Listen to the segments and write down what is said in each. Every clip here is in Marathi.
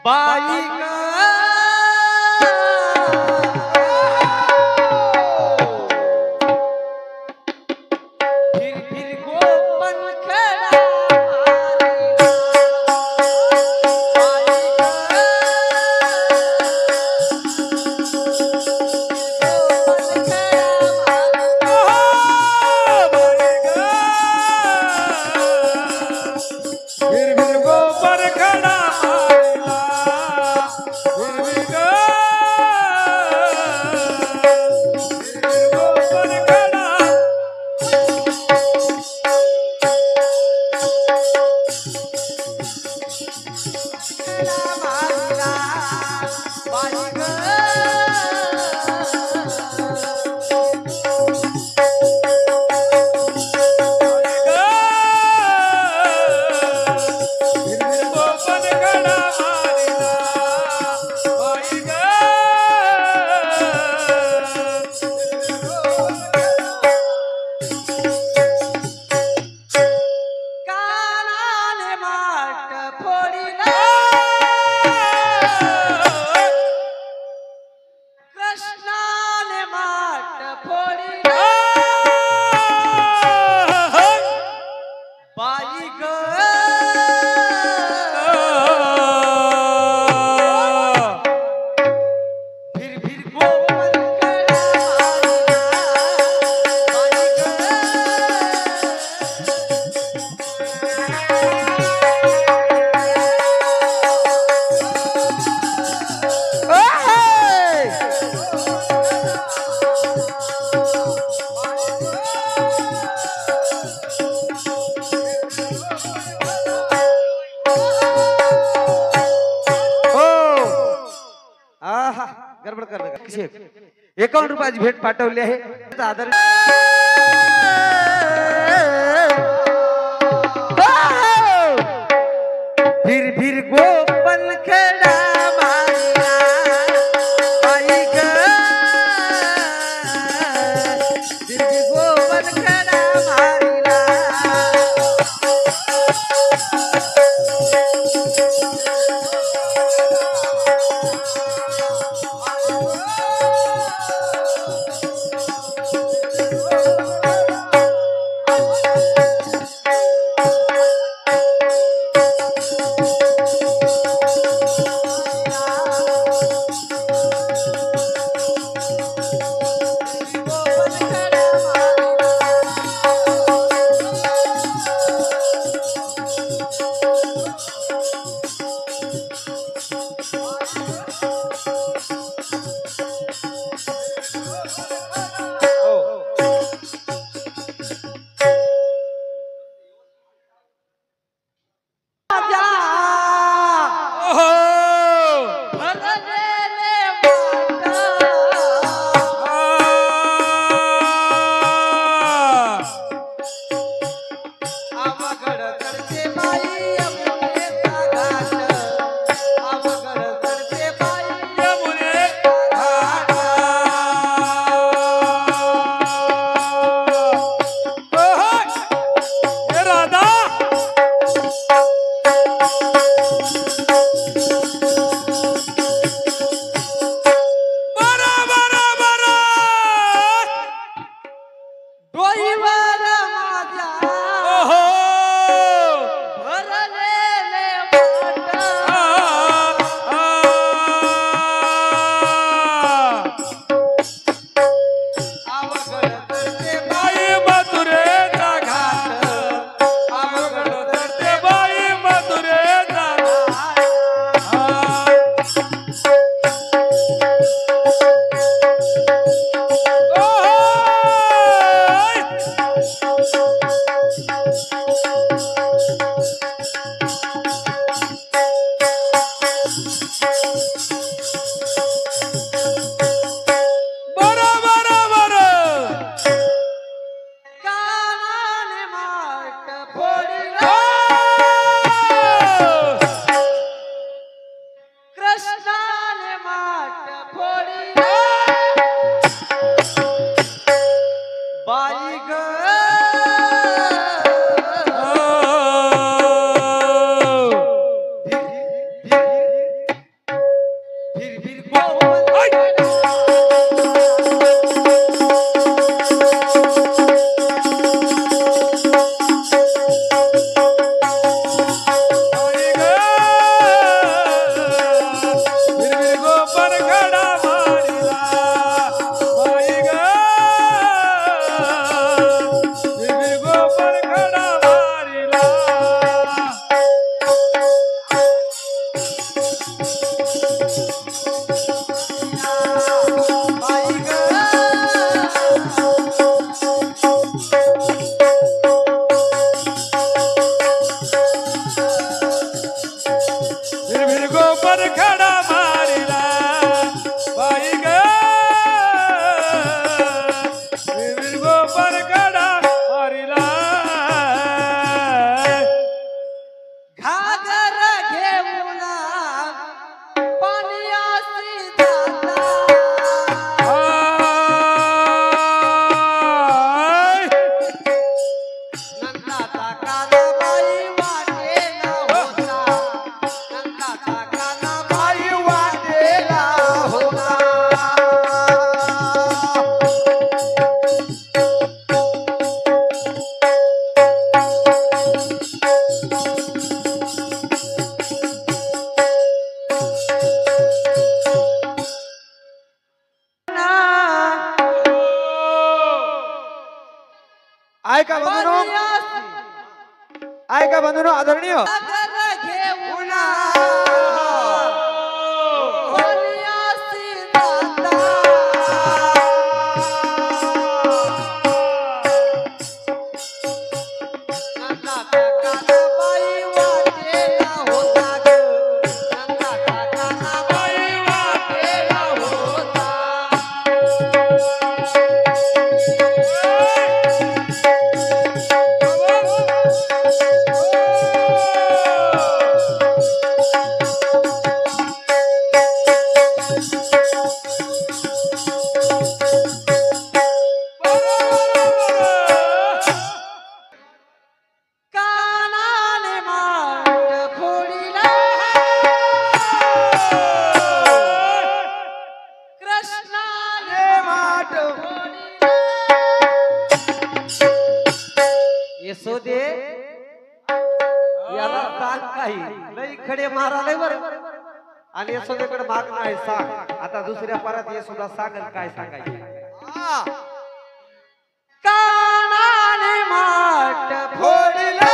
बाई ग फिर गोपन खड़ा गडबड कर नका. 51 रुपयाची भेट पाठवली आहे. आदर फिर गोपन खड़ा मारिला बाई ग फिर गोपन खड़ा मारिला गोपर खडा मारिला बाई ग विविर गोपर खडा मारिला घागर घेऊन पाण्यासी जाता नंदाचा कानाबाई वाटेला होता नंदाचा कानाबाई वाटेला होता ऐका बंधूनो ऐका बंधूनो आदरणीय घागर घेऊन पाण्यासी जाता नंदाचा कानाबाई वाटेला होता ग नंदाचा कानाबाई वाटेला होता कानाने माट फोडिला कृष्णाने माट फोडिला यशोदे याला सांग काही लई खडे माराले बर आणि यशोदेकडे माग नाही सांग आता दुसऱ्या परत यशोदा सांगल काय सांगायचं कानाने माट फोडिला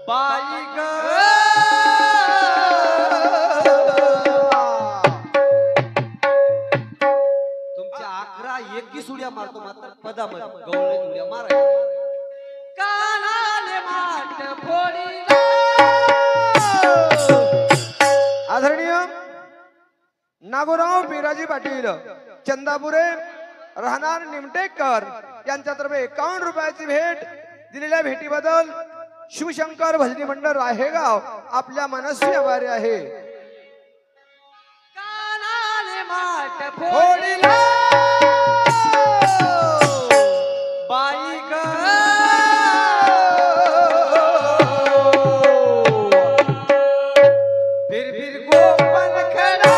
बाई ग तुमच्या 11 21 उड्या मारतो मात्र पदामध्ये गवळे उड्या मारायच्या कानाने माट फोडिला आदरणीय नागोराव बिराजी पाटील चंदापुरे राहणार निमटेकर यांच्यातर्फे 51 रुपयाची भेट दिलेल्या भेटीबद्दल शिवशंकर भजनी मंडळ राहेगाव आपल्या मनस्वी आभारी आहे कानाने माट फोडिला बाई ग फिर फिर गोपन खडा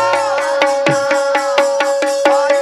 बाई